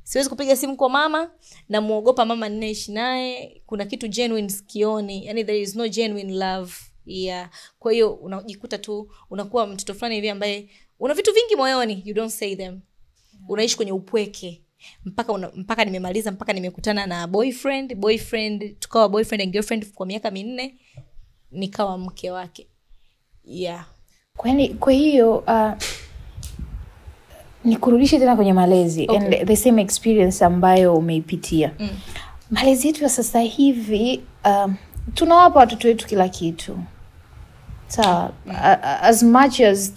Siwezi kupiga simu kwa mama na muogopa mama ninaishi naye, kuna kitu genuine sikioni, yani there is no genuine love. Yeah. Kwa hiyo unajikuta tu unakuwa mtoto fulani hivi ambaye una vitu vingi moyoni, you don't say them. Unaishi kwenye upweke mpaka nimemaliza, mpaka nimekutana na boyfriend, tukawa boyfriend and girlfriend kwa miaka 4, nikawa mke wake. Yeah. Kwa hiyo nikurudishe tena kwenye malezi. Okay. And the same experience ambayo umeipitia. Malezi yetu ya sasa hivi tunawapa watoto wetu kila kitu. Sawa, as much as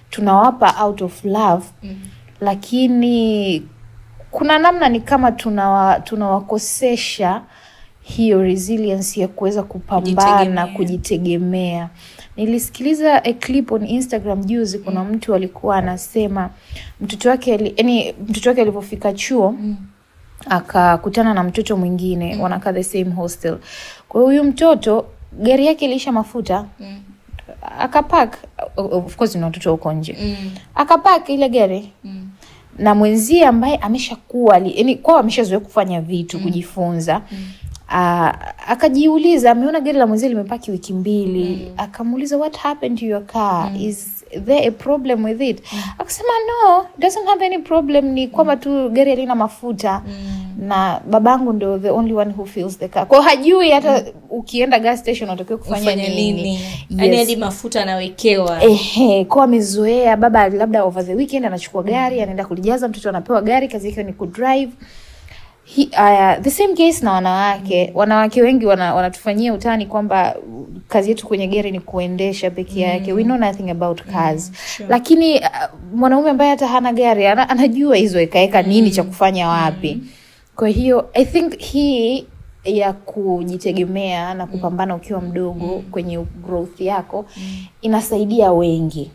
tunawapa out of love, lakini kuna namna ni kama tunawakosesha hiyo resilience ya kuweza kupambana, kujitegemea. Nilisikiliza a clip on Instagram juzi, kuna mtu alikuwa anasema mtoto wake alipofika chuo akakutana na mtoto mwingine, wanakaa the same hostel. Kwa hiyo huyu mtoto gari yake ilisha mafuta, akapark, of course ni mtoto uko nje, akapark ile gari, na mwenzie ambaye ameshakuwa yani kwa ameshazoea kufanya vitu, kujifunza, akajiuliza, ameona gari la mwenzie limepaki wiki 2, akamuuliza what happened to your car, is there a problem with it? Akasema no, it doesn't have any problem, ni kwamba tu gari halina mafuta, na babangu ndio the only one who fills the car. Kwa hajui hata ukienda gas station unatakiwa kufanya nini. Yaani hadi mafuta anawekewa. Kwa amezoea baba labda over the weekend anachukua gari, anaenda kulijaza, mtoto anapewa gari, kazi yake ni kudrive. The same case na wanawake. Wanawake wengi wanatufanyia utani kwamba kazi yetu kwenye gari ni kuendesha peke yake. We know nothing about cars. Sure. Lakini mwanaume ambaye hata hana gari anajua hizo ekaeka nini cha kufanya wapi. Kwa hiyo I think hii ya kujitegemea na kupambana ukiwa mdogo kwenye growth yako inasaidia wengi.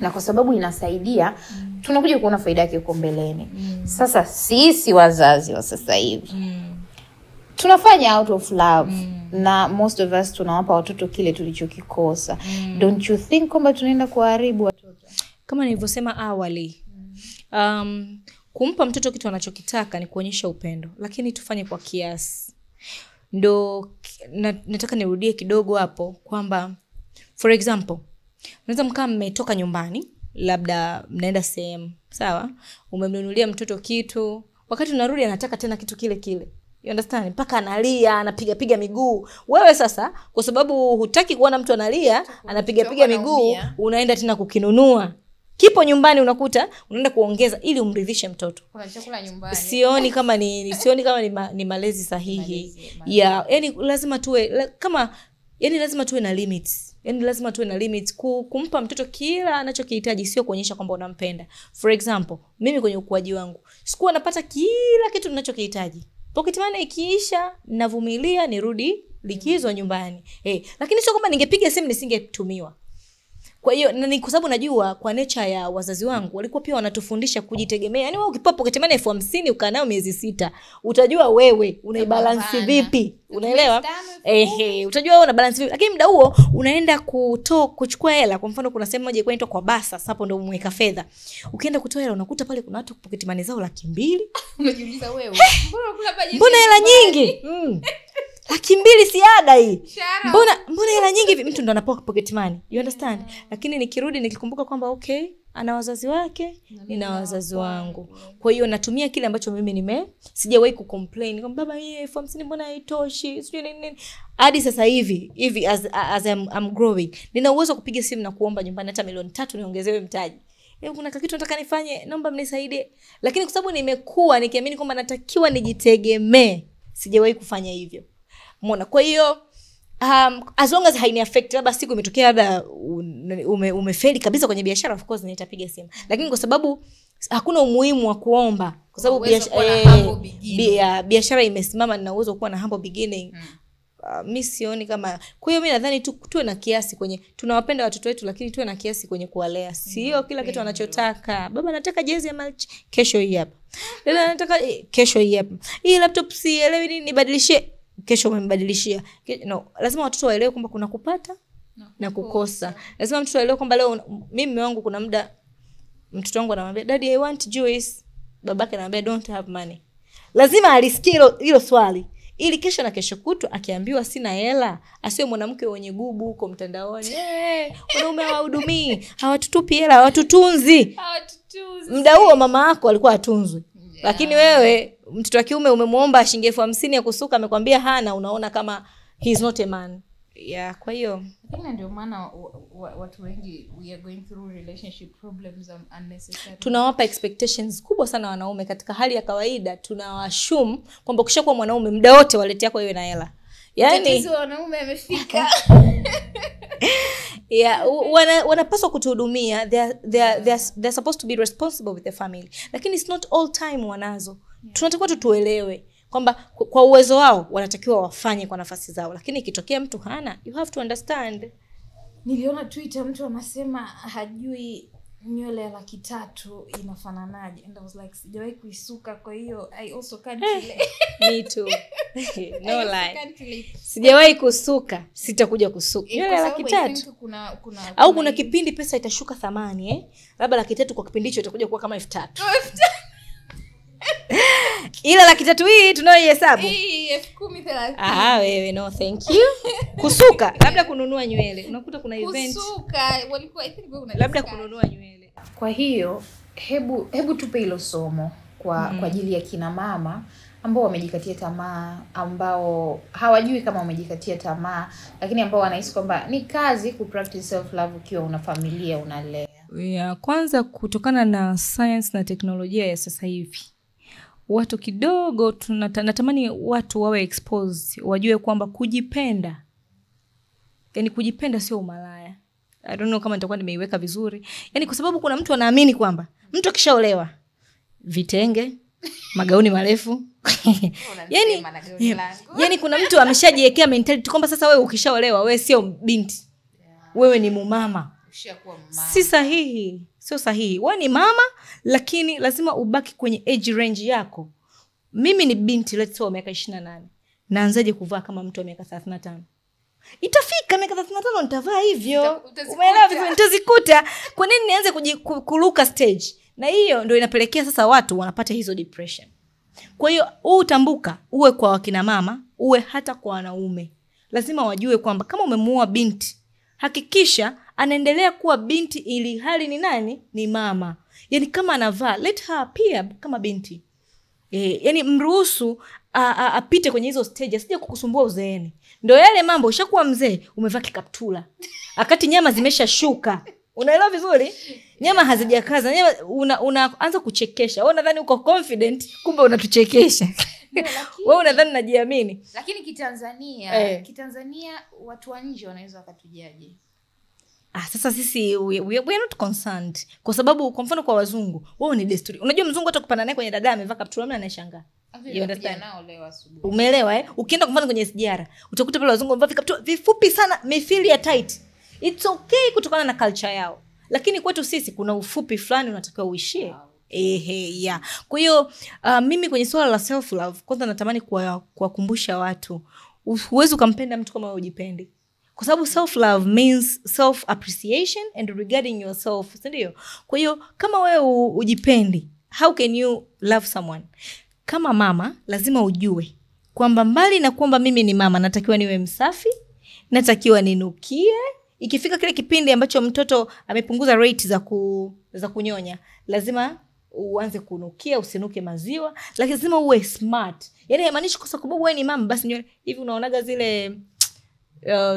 Na kwa sababu inasaidia, tunakuja kuona faida yake huko mbeleni. Sasa sisi wazazi wa sasa hivi tunafanya out of love, na most of us tunawapa watoto kile tulichokikosa. Don't you think kwamba tunaenda kuharibu watoto? Kama nilivyosema awali, kumpa mtoto kitu anachokitaka ni kuonyesha upendo, lakini tufanye kwa kiasi. Ndo nataka nirudie kidogo hapo kwamba for example, unaweza mkaa mmetoka nyumbani, labda mnaenda sehemu, sawa? Umemnunulia mtoto kitu, wakati unarudi anataka tena kitu kile kile. You understand? Mpaka analia, anapiga miguu. Wewe sasa kwa sababu hutaki kuona mtu analia, anapiga miguu, unaenda tena kukinunua. Kipo nyumbani unakuta, unaenda kuongeza ili umridhishe mtoto. Kuna chakula nyumbani. Sioni kama ni malezi sahihi. Yeah, yani lazima tuwe lazima tuwe na limits. Yani lazima tuwe na limits. Kumpa mtoto kila anachokihitaji, sio kuonyesha kwamba unampenda. For example, mimi kwenye ukuaji wangu sikuwa napata kila kitu ninachokihitaji. Pocket money ikiisha, navumilia nirudi likizo nyumbani. Lakini sio kwamba ningepiga simu nisingetumiwa. Kwa hiyo ni kwa sababu najua kwa nature ya wazazi wangu walikuwa pia wanatufundisha kujitegemea. Yaani wewe ukipewa pocket money 50,000 ukaa nayo miezi 6, utajua wewe unaibalance vipi. Unaelewa? Utajua wewe una balance vipi. Lakini muda huo unaenda kuchukua hela. Kwa mfano kuna sehemu moja ilikuwa inaitwa kwa Basa, hapo ndio umeweka fedha. Ukienda kutoa hela unakuta pale kuna watu pocket money zao 200,000. Unajiuliza wewe, mbona hela nyingi? 200,000 si ada hii. Mbona hela nyingi hivi? Mtu ndo anapoa pocket money. You understand? Lakini nikirudi nikikumbuka kwamba okay, ana wazazi wake, nina wazazi wangu. Kwa hiyo natumia kile ambacho mimi sijawahi kucomplain kwamba baba yeye 50 mbona haitoshi, sio nini. Hadi sasa hivi as I'm growing, nina uwezo kupiga simu na kuomba nyumbani hata 3 niongezewe mtaji. Kuna kitu nataka nifanye, naomba mnisaidie. Lakini kwa sababu nimekuwa nikiamini kwamba natakiwa nijitegemee, sijawahi kufanya hivyo. Umeona? Kwa hiyo as long as haini affect, labda siku imetokea labda umefeli kabisa kwenye biashara, of course nitapiga simu. Lakini kwa sababu hakuna umuhimu wa kuomba, kwa sababu biashara imesimama, nina uwezo kuwa na humble beginning. mimi sioni kama. Kwa hiyo mimi nadhani tuwe na kiasi kwenye, tunawapenda watoto wetu lakini tuwe na kiasi kwenye kuwalea. Sio kila kitu anachotaka. Baba anataka jezi ya Malchi, kesho hii hapa. Dada anataka kesho hii hapa. Hii laptop sielewi nini, nibadilishie, kesho umembadilishia. No, lazima watoto waelewe kwamba kuna kupata na kukosa. Lazima mtoto aelewe kwamba leo mimi mume wangu kuna muda mtoto wangu anamwambia daddy I want juice, babake anamwambia don't have money. Lazima alisikie hilo swali ili kesho na kesho kutwa akiambiwa sina hela asiwe mwanamke wenye gubu huko mtandaoni. Wanaume hawahudumii, hawatutupi hela, hawatutunzi. Muda huo mama yako alikuwa atunzwe. Lakini wewe mtoto wa kiume umemuomba shilingi 50,000 ya kusuka, amekwambia hana, unaona kama he is not a man. Kwa hiyo lakini ndio maana watu wengi we are going through relationship problems unnecessary. Tunawapa expectations kubwa sana wanaume. Katika hali ya kawaida tunawashumu kwamba ukishakuwa mwanaume muda wote waleti yako iwe na hela. Yaani wanaume amefika. Wanapaswa kutuhudumia. They're supposed to be responsible with their family. Lakini it's not all time wanazo. Tunatakiwa tutuelewe kwamba kwa uwezo wao wanatakiwa wafanye kwa nafasi zao, lakini ikitokea mtu hana, you have to understand. Niliona Twitter mtu anasema hajui nywele ya 300,000 inafananaje, and I was like sijawahi kuisuka, kwa hiyo I also can't relate. Me too. No lie. Sijawahi kusuka, sitakuja kusuka. Nywele ya 300,000. Au kuna kipindi pesa itashuka thamani labda 300,000 kwa kipindi hicho itakuja kuwa kama 3,000. Ila 300,000 hii tunayohesabu 10,000. Wewe no thank you. Kusuka labda kununua nywele, unakuta kuna event kusuka walikuwa I think labda kununua nywele. Kwa hiyo hebu tupe hilo somo kwa ajili ya kina mama ambao wamejikatia tamaa, ambao hawajui kama wamejikatia tamaa, lakini ambao wanahisi kwamba ni kazi ku practice self love ukiwa una familia unalea. Kwanza kutokana na science na teknolojia ya sasa hivi, watu kidogo natamani watu wawe exposed, wajue kwamba kujipenda, yani kujipenda sio umalaya. I don't know kama nitakuwa nimeiweka vizuri. Yani kwa sababu kuna mtu anaamini kwamba mtu akishaolewa vitenge, magauni marefu. yani kuna mtu ameshajiwekea mentality kwamba sasa wewe ukishaolewa wewe sio binti. Wewe ni mumama. Si sahihi. Sio sahihi. Wewe ni mama lakini lazima ubaki kwenye age range yako. Mimi ni binti, let's say miaka 28. Naanzaje kuvaa kama mtu wa miaka 35? Itafika miaka 35 nitavaa hivyo. Umeelewa vizuri, nitazikuta. Kwa nini nianze kuruka stage? Na hiyo ndio inapelekea sasa watu wanapata hizo depression. Kwa hiyo utambuka uwe kwa wakina mama, uwe hata kwa wanaume. Lazima wajue kwamba kama umemuoa binti, hakikisha anaendelea kuwa binti ili hali ni nani? Ni mama. Yani kama anavaa, let her appear kama binti. Yani mruhusu apite kwenye hizo stage, asije kukusumbua uzeeni. Ndio yale mambo ushakuwa mzee, umevaa kikaptula. Akati nyama zimeshashuka. Unaelewa vizuri? Nyama hazijakaza. Unaanza kuchekesha. Wewe unadhani uko confident, kumbe unatuchekesha. Wewe unadhani unajiamini. Lakini Kitanzania watu wa nje wanaweza wakatujaje? Sasa sisi we are not concerned. Kwa sababu kwa mfano kwa wazungu, wao ni desturi. Unajua mzungu hata kupanda naye kwenye dada amevaa kaptula mimi anashangaa. Umeelewa Ukienda kwa mfano kwenye sijara, utakuta pale wazungu wamevaa kaptula vifupi sana, mithili ya tight. It's okay kutokana na culture yao. Lakini kwetu sisi kuna ufupi fulani unatakiwa uishie. Kwa hiyo mimi kwenye swala la self love, kwanza natamani kuwakumbusha watu, huwezi kumpenda mtu kama wewe hujipendi. Kwa sababu self love means self appreciation and regarding yourself, ndio? Kwa hiyo kama wewe hujipendi, how can you love someone? Kama mama lazima ujue kwamba mbali na kwamba mimi ni mama, natakiwa niwe msafi, natakiwa ninukie. Ikifika kile kipindi ambacho mtoto amepunguza rate za kunyonya, lazima uanze kunukia, usinuke maziwa. Lazima uwe smart. Yani haimaanishi kwa sababu wewe ni mama basi nywele hivi. Unaonaga zile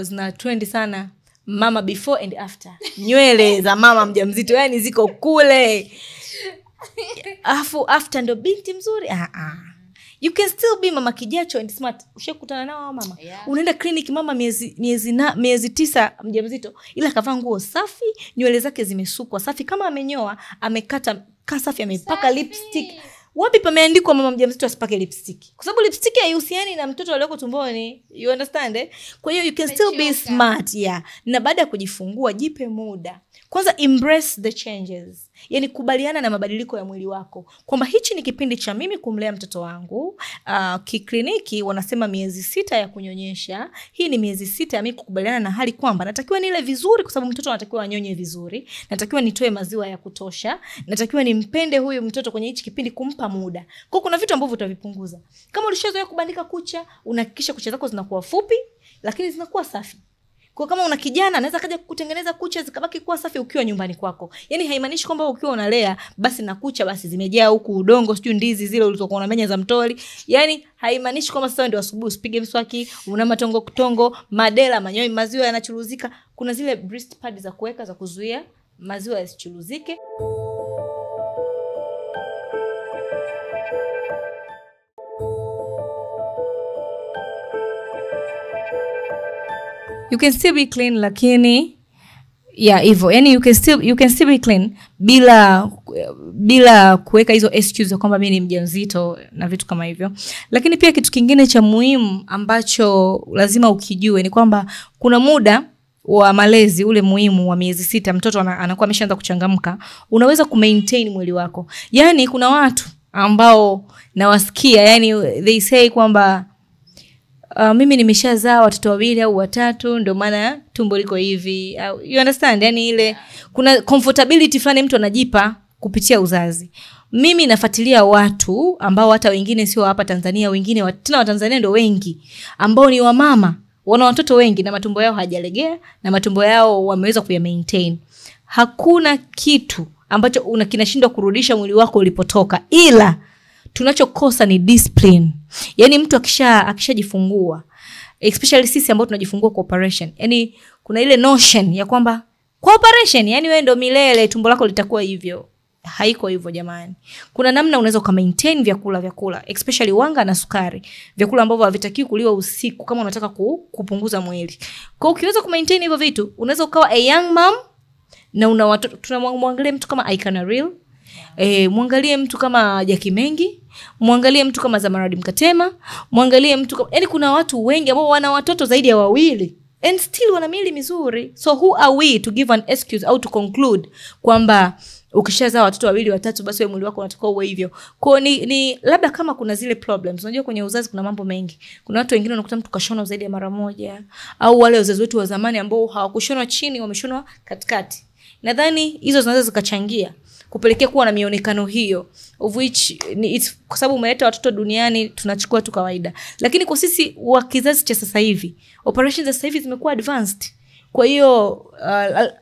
zina trend sana, mama before and after. Nywele za mama mjamzito yani ziko kule. After ndo binti mzuri. You can still be mama kijacho and smart. Ushakutana nao mama. Unaenda clinic mama miezi 9 mjamzito, ila kavaa nguo safi, nywele zake zimesukwa safi, kama amenyoa, amekata safi, amepaka lipstick. wapi pameandikwa mama mjamzito asipake lipstick? Kwa sababu lipstick haihusiani na mtoto aliyeko tumboni. You understand eh? Kwa hiyo you can still be smart, yeah. Na baada ya kujifungua jipe muda. Kwanza embrace the changes. Yani kubaliana na mabadiliko ya mwili wako. Kwamba hichi ni kipindi cha mimi kumlea mtoto wangu. Kikliniki wanasema miezi 6 ya kunyonyesha. Hii ni miezi 6 ya mimi kukubaliana na hali kwamba natakiwa nile vizuri kwa sababu mtoto anatakiwa anyonye vizuri. Natakiwa nitoe maziwa ya kutosha. Natakiwa nimpende huyu mtoto kwenye hichi kipindi, kumpa muda. Kwa kuna vitu ambavyo utavipunguza. Kama ulishazoea kubandika kucha, unahakikisha kucha zako zinakuwa fupi lakini zinakuwa safi. Kwa kama una kijana anaweza kaja kukutengeneza kucha zikabaki kuwa safi ukiwa nyumbani kwako. Yani haimaanishi kwamba ukiwa unalea basi na kucha basi zimejaa huku udongo, sio ndizi zile ulizokuwa unamenya za mtoli. Yani haimaanishi kwamba sasa ndio asubuhi usipige mswaki, una matongo kutongo, madela, manyoya, maziwa yanachuruzika. Kuna zile breast pads za kuweka za kuzuia maziwa yasichuruzike. You can still be clean lakini hivyo. Yani you can still be clean bila kuweka hizo excuse kwamba mimi ni mjamzito na vitu kama hivyo. Lakini pia kitu kingine cha muhimu ambacho lazima ukijue ni kwamba kuna muda wa malezi ule muhimu wa miezi 6 mtoto anakuwa ameshaanza kuchangamka, unaweza kumaintain mwili wako. Yani kuna watu ambao nawasikia yani they say kwamba mimi nimeshazaa watoto 2 au 3 ndio maana tumbo liko hivi. You understand? Yani ile kuna comfortability fulani mtu anajipa kupitia uzazi. Mimi nafuatilia watu ambao hata wengine sio hapa Tanzania, wengine tena wa Tanzania ndio wengi ambao ni wamama wana watoto wengi na matumbo yao hajalegea na matumbo yao wameweza kuya maintain. Hakuna kitu ambacho kinashindwa kurudisha mwili wako ulipotoka, ila tunachokosa ni discipline. Yani mtu akishajifungua, especially sisi ambao tunajifungua kwa operation, yani kuna ile notion ya kwamba kwa operation yani wewe ndio milele tumbo lako litakuwa hivyo. Haiko hivyo jamani. Kuna namna unaweza maintain vyakula especially wanga na sukari, vyakula ambavyo havitakiwi kuliwa usiku kama unataka kupunguza mwili. Kwa ukiweza maintain hivyo vitu, unaweza ukawa a young mom na una watoto. Tunamwangalia mtu kama Aikana Real, muangalie mtu kama Jackie Mengi, muangalie mtu kama Zamaradi Mkatema, muangalie mtu kama yani kuna watu wengi ambao wana watoto zaidi ya 2 and still wana miili mizuri. So who are we to give an excuse au to conclude kwamba ukishazaa watoto 2 3 basi wewe mwili wako unatakiwa uwe hivyo. Kwa ni labda kama kuna zile problems. Unajua kwenye uzazi kuna mambo mengi. Kuna watu wengine wanakuta mtu kashona zaidi ya mara moja, au wale wazazi wetu wa zamani ambao hawakushonwa chini wameshonwa katikati. Nadhani hizo zinaweza zikachangia kupelekea kuwa na mionekano hiyo, of which kwa sababu umeleta watoto duniani tunachukua tu kawaida. Lakini kwa sisi wa kizazi cha sasa hivi, operations za sasa hivi zimekuwa advanced. Kwa hiyo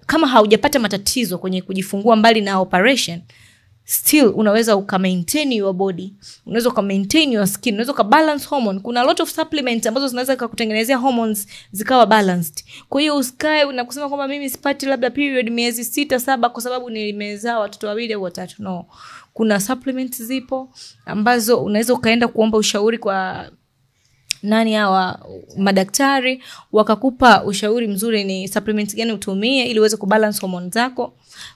kama haujapata matatizo kwenye kujifungua mbali na operation, still unaweza maintain your body, unaweza maintain your skin, unaweza balance hormone. Kuna a lot of supplements ambazo zinaweza kukutengenezea hormones zikawa balanced. Kwa hiyo usikae na kusema kwamba mimi sipati labda period miezi 6 7 kwa sababu nimezaa watoto 2 au 3. No. Kuna supplements zipo ambazo unaweza kaenda kuomba ushauri kwa hawa madaktari, wakakupa ushauri mzuri ni supplements gani utumie ili uweze kubalance hormones zako,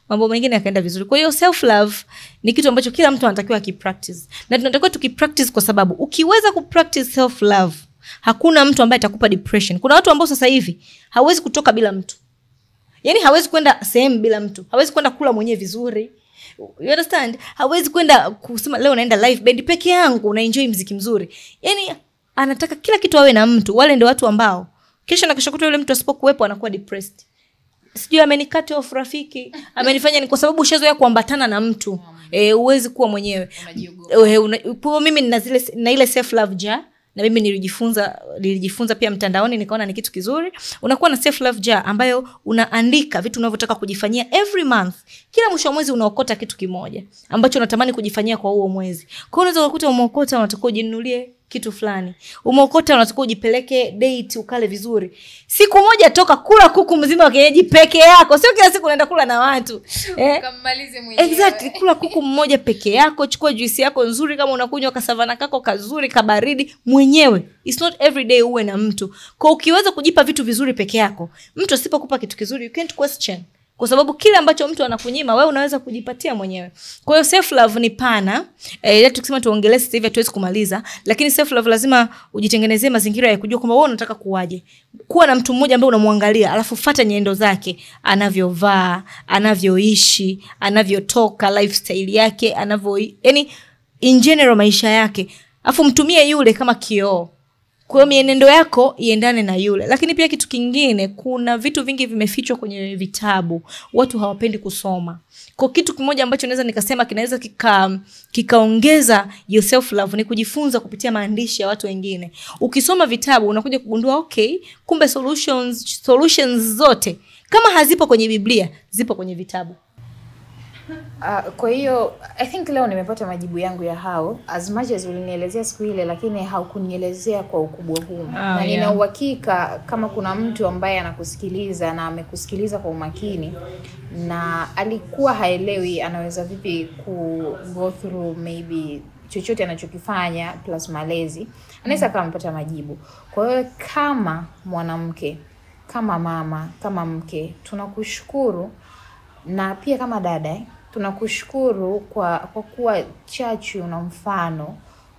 mambo mengine yakaenda vizuri. Kwa hiyo self love ni kitu ambacho kila mtu anatakiwa akipractice, na tunatakiwa tukipractice kwa sababu ukiweza kupractice self love hakuna mtu ambaye atakupa depression. Kuna watu ambao sasa hivi hawezi kutoka bila mtu, yani hawezi kwenda sehemu bila mtu, hawezi kwenda kula mwenyewe vizuri. You understand? Hawezi kwenda kusema leo naenda live band peke yangu na enjoy muziki mzuri. Yani anataka kila kitu awe na mtu. Wale ndio watu ambao kesho na kesho kutwa yule mtu asipokuwepo anakuwa depressed. Sijui amenikata off rafiki, amenifanya ni kwa sababu ushazoea kuambatana na mtu. Uwezi kuwa mwenyewe. Kwa mimi nina ile self love jar, na mimi nilijifunza pia mtandaoni, nikaona ni kitu kizuri. Unakuwa na self love jar ambayo unaandika vitu unavyotaka kujifanyia every month. Kila mwisho wa mwezi unaokota kitu kimoja ambacho unatamani kujifanyia kwa huo mwezi. Kwa hiyo unaweza kukuta umeokota unataka ujinunulie kitu fulani. Umeokota unataka ujipeleke date ukale vizuri. Siku moja toka kula kuku mzima wa kienyeji peke yako. Sio kila siku unaenda kula na watu. Kammalize mwenyewe. Exactly, kula kuku mmoja peke yako, chukua juisi yako nzuri kama unakunywa kasavana kako kazuri kabaridi mwenyewe. It's not every day uwe na mtu. Kwa ukiweza kujipa vitu vizuri peke yako, mtu asipokupa kitu kizuri you can't question kwa sababu kile ambacho mtu anakunyima wewe unaweza kujipatia mwenyewe. Kwa hiyo self love ni pana. Ile tukisema tuongelee sasa hivi hatuwezi kumaliza, lakini self love lazima ujitengenezee mazingira ya kujua kwamba wewe unataka kuwaje. Kuwa na mtu mmoja ambaye unamwangalia, alafu fuata nyendo zake, anavyovaa, anavyoishi, anavyotoka, lifestyle yake, yani in general maisha yake. Alafu mtumie yule kama kioo. Kwa hiyo mienendo yako iendane na yule. Lakini pia kitu kingine, kuna vitu vingi vimefichwa kwenye vitabu. Watu hawapendi kusoma. Kwa kitu kimoja ambacho naweza nikasema kinaweza kikaongeza your self love ni kujifunza kupitia maandishi ya watu wengine. Ukisoma vitabu unakuja kugundua okay, kumbe solutions zote kama hazipo kwenye Biblia, zipo kwenye vitabu. Kwa hiyo I think leo nimepata majibu yangu ya how, as much as ulinielezea siku ile, lakini haukunielezea kwa ukubwa huu. Na nina uhakika kama kuna mtu ambaye anakusikiliza na amekusikiliza kwa umakini na alikuwa haelewi anaweza vipi go through maybe chochote anachokifanya plus malezi, anaweza kama mpata majibu. Kwa hiyo kama mwanamke, kama mama, kama mke, tunakushukuru, na pia kama dada tunakushukuru kwa kuwa chachu na mfano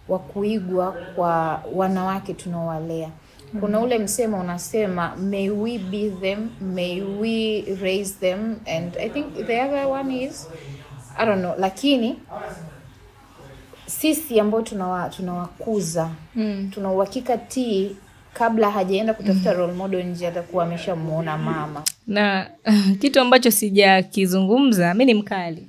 wa kuigwa kwa wanawake tunaowalea. Kuna ule msemo unasema may we be them, may we raise them, and I think the other one is I don't know, lakini sisi ambao tunawakuza tuna uhakika kabla hajaenda kutafuta role model nje atakuwa ameshamuona mama. Na kitu ambacho sijakizungumza, mimi ni mkali.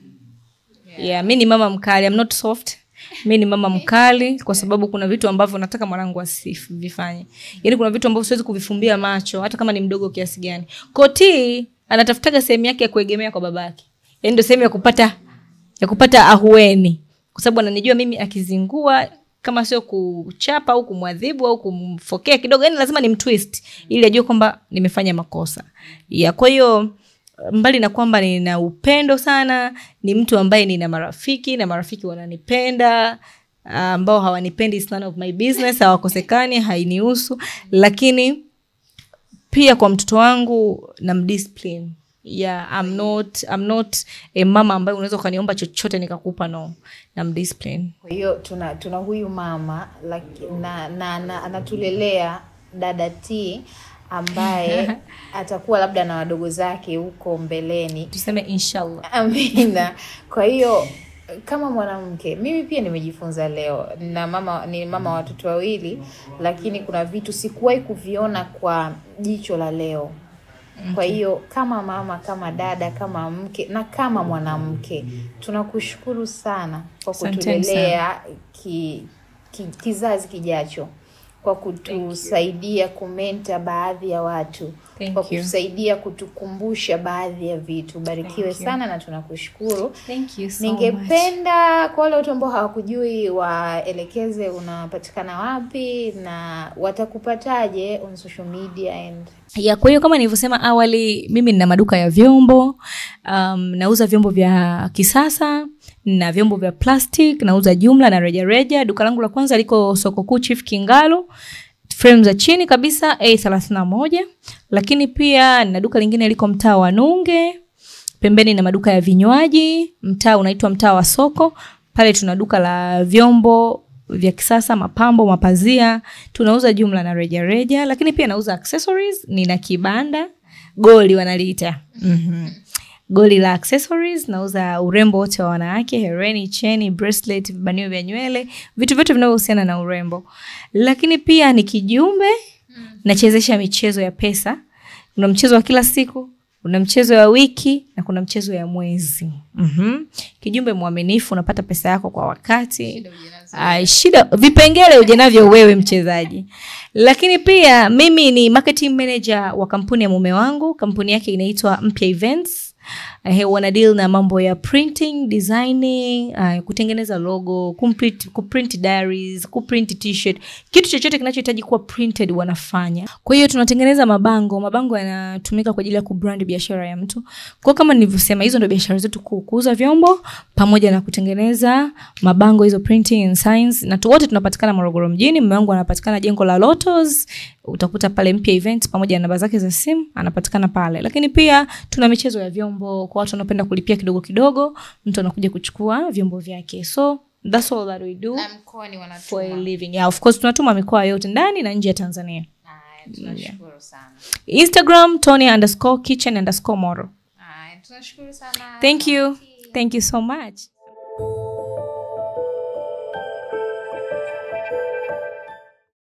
Mimi ni mama mkali. I'm not soft. Mimi ni mama mkali kwa sababu kuna vitu ambavyo nataka mwanangu asivifanye. Yaani kuna vitu ambavyo siwezi kuvifumbia macho hata kama ni mdogo kiasi gani. Koti anatafutaga sehemu yake ya kuegemea kwa babake. Yaani ndio sehemu ya kupata ahueni. Kwa sababu ananijua mimi akizingua, kama sio kuchapa au kumwadhibu au kumfokea kidogo, yani lazima nimtwist ili ajue kwamba nimefanya makosa. Kwa hiyo mbali na kwamba nina upendo sana, ni mtu ambaye nina marafiki na marafiki wananipenda, ambao hawanipendi is none of my business, hawakosekani, hainihusu. Lakini pia kwa mtoto wangu na mdiscipline. I'm not a mama ambaye unaweza kaniomba chochote nikakupa, no. Na mdiscipline. Kwa hiyo tuna huyu mama na anatulelea dada T ambaye atakuwa labda na wadogo zake huko mbeleni. Tuseme inshallah. Amina. Kwa hiyo kama mwanamke, mimi pia nimejifunza leo. Ni mama wa watoto wawili, lakini kuna vitu sikuwahi kuviona kwa jicho la leo. Kwa hiyo kama mama, kama dada, kama mke na kama mwanamke, tunakushukuru sana kwa kutulelea kizazi kijacho, kwa kutusaidia kumenta baadhi ya watu, kwa kutusaidia kutukumbusha baadhi ya vitu. Barikiwe sana na tunakushukuru. Thank you so Ningependa kwa wale watu ambao hawakujui waelekeze unapatikana wapi na watakupataje on social media and kwa hiyo kama nilivyosema awali, mimi nina maduka ya vyombo, nauza vyombo vya kisasa na vyombo vya plastic, nauza jumla na reja. Duka langu la kwanza liko Soko Kuu Chief Kingalu, frame za chini kabisa A31. Lakini pia na duka lingine liko mtaa wa Nunge, pembeni na maduka ya vinywaji, mtaa unaitwa mtaa wa Soko. Pale tuna duka la vyombo vya kisasa, mapambo, mapazia, tunauza jumla na reja. Lakini pia nauza accessories, nina kibanda Goli wanaliita. Goli la accessories, nauza urembo wote wa wanawake, hereni, cheni, bracelet, vibanio vya nywele, vitu vyote vinavyohusiana na urembo. Lakini pia ni kijumbe, nachezesha michezo ya pesa. Kuna mchezo wa kila siku, kuna mchezo wa wiki na kuna mchezo ya mwezi. Kijumbe mwaminifu, unapata pesa yako kwa wakati. Shida vipengele uje navyo wewe mchezaji. Lakini pia mimi ni marketing manager wa kampuni ya mume wangu. Kampuni yake inaitwa Mpya Events. Wana deal na mambo ya printing, designing, kutengeneza logo, kuprint diaries, kuprint t-shirt, kitu chochote kinachohitaji kuwa printed wanafanya. Kwa hiyo tunatengeneza mabango yanatumika kwa ajili ya kubrand biashara ya mtu. Kwa kama nilivyosema, hizo ndio biashara zetu, kuuza vyombo pamoja na kutengeneza mabango, hizo printing and signs. Na wote tunapatikana Morogoro mjini. Mume wangu anapatikana jengo la Lotos utakuta pale Mpya Events pamoja na namba zake za simu, anapatikana pale. Lakini pia tuna michezo ya vyombo kwa watu wanapenda kulipia kidogo kidogo, mtu anakuja kuchukua vyombo vyake. So that's all that we do. Na mkoani wanatuma for a living. Yeah, of course tunatuma mikoa yote ndani na nje ya Tanzania. Tunashukuru sana. Instagram Tony_kitchen_model. Tunashukuru sana. Thank you so much.